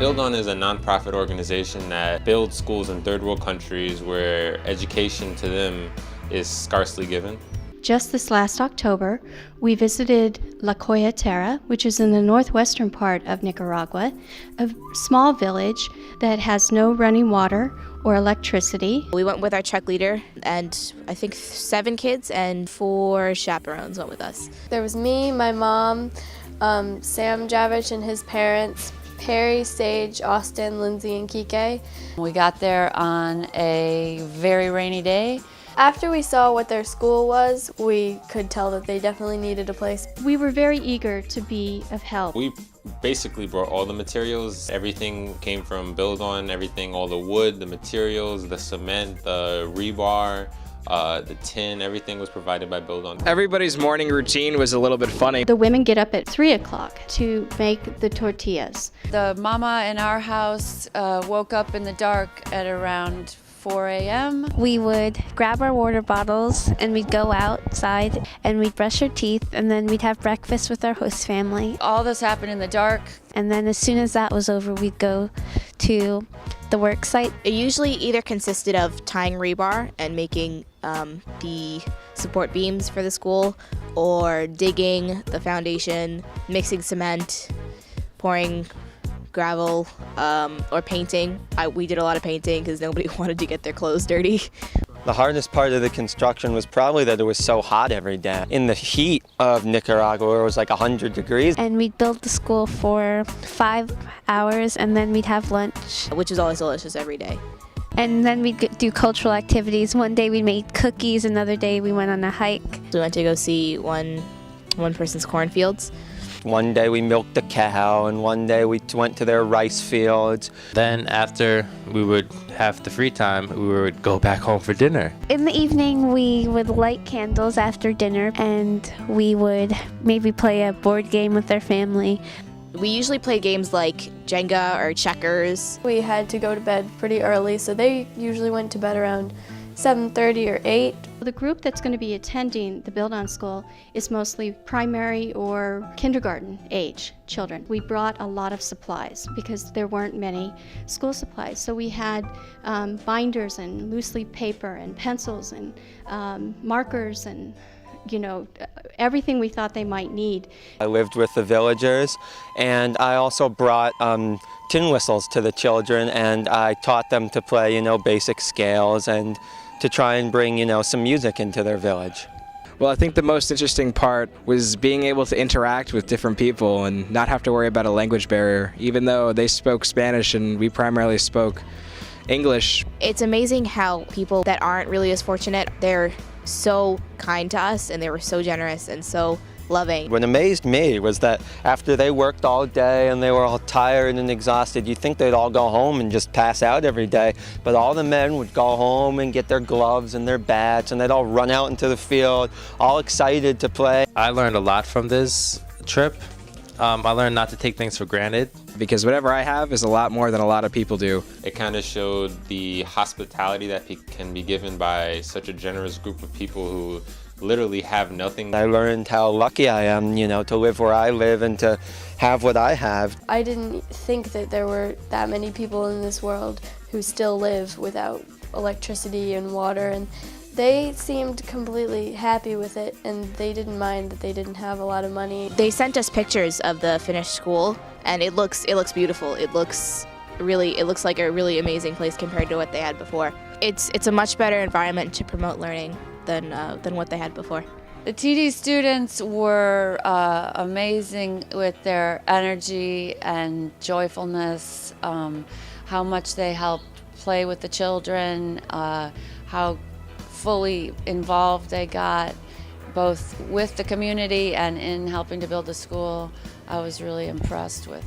Build On is a nonprofit organization that builds schools in third world countries where education to them is scarcely given. Just this last October, we visited La Terra, which is in the northwestern part of Nicaragua, a small village that has no running water or electricity. We went with our Czech leader and I think 7 kids and 4 chaperones went with us. There was me, my mom, Sam Javich and his parents, Perry, Sage, Austin, Lindsay, and Kike. We got there on a very rainy day. After we saw what their school was, we could tell that they definitely needed a place. We were very eager to be of help. We basically brought all the materials. Everything came from Build On, everything, all the wood, the materials, the cement, the rebar, the tin, everything was provided by Build On. Everybody's morning routine was a little bit funny. The women get up at 3 o'clock to make the tortillas. The mama in our house woke up in the dark at around 4 a.m. We would grab our water bottles and we'd go outside and we'd brush our teeth and then we'd have breakfast with our host family. All this happened in the dark. And then as soon as that was over, we'd go to the work site. It usually either consisted of tying rebar and making the support beams for the school, or digging the foundation, mixing cement, pouring gravel, or painting. We did a lot of painting because nobody wanted to get their clothes dirty. The hardest part of the construction was probably that it was so hot every day. In the heat of Nicaragua, where it was like 100 degrees. And we'd build the school for 5 hours and then we'd have lunch. Which is always delicious every day. And then we'd do cultural activities. One day we made cookies, another day we went on a hike. We went to go see one person's cornfields. One day we milked a cow, and one day we went to their rice fields. Then after we would have the free time, we would go back home for dinner. In the evening, we would light candles after dinner, and we would maybe play a board game with our family. We usually play games like Jenga or checkers. We had to go to bed pretty early, so they usually went to bed around 7:30 or 8. The group that's going to be attending the Build On School is mostly primary or kindergarten age children. We brought a lot of supplies because there weren't many school supplies. So we had binders and loose leaf paper and pencils and markers and everything we thought they might need. I lived with the villagers, and I also brought tin whistles to the children, and I taught them to play, basic scales and to try and bring, some music into their village. Well, I think the most interesting part was being able to interact with different people and not have to worry about a language barrier, even though they spoke Spanish and we primarily spoke English. It's amazing how people that aren't really as fortunate, they're so kind to us and they were so generous and so loving. What amazed me was that after they worked all day and they were all tired and exhausted, you'd think they'd all go home and just pass out every day, but all the men would go home and get their gloves and their bats and they'd all run out into the field, all excited to play. I learned a lot from this trip. I learned not to take things for granted. Because whatever I have is a lot more than a lot of people do. It kind of showed the hospitality that can be given by such a generous group of people who literally have nothing. I learned how lucky I am, to live where I live and to have what I have. I didn't think that there were that many people in this world who still live without electricity and water, and they seemed completely happy with it, and they didn't mind that they didn't have a lot of money. They sent us pictures of the finished school, and it looks beautiful. It looks like a really amazing place compared to what they had before. It's a much better environment to promote learning than what they had before. The TD students were amazing with their energy and joyfulness, how much they helped play with the children, how fully involved they got, both with the community and in helping to build the school. I was really impressed with.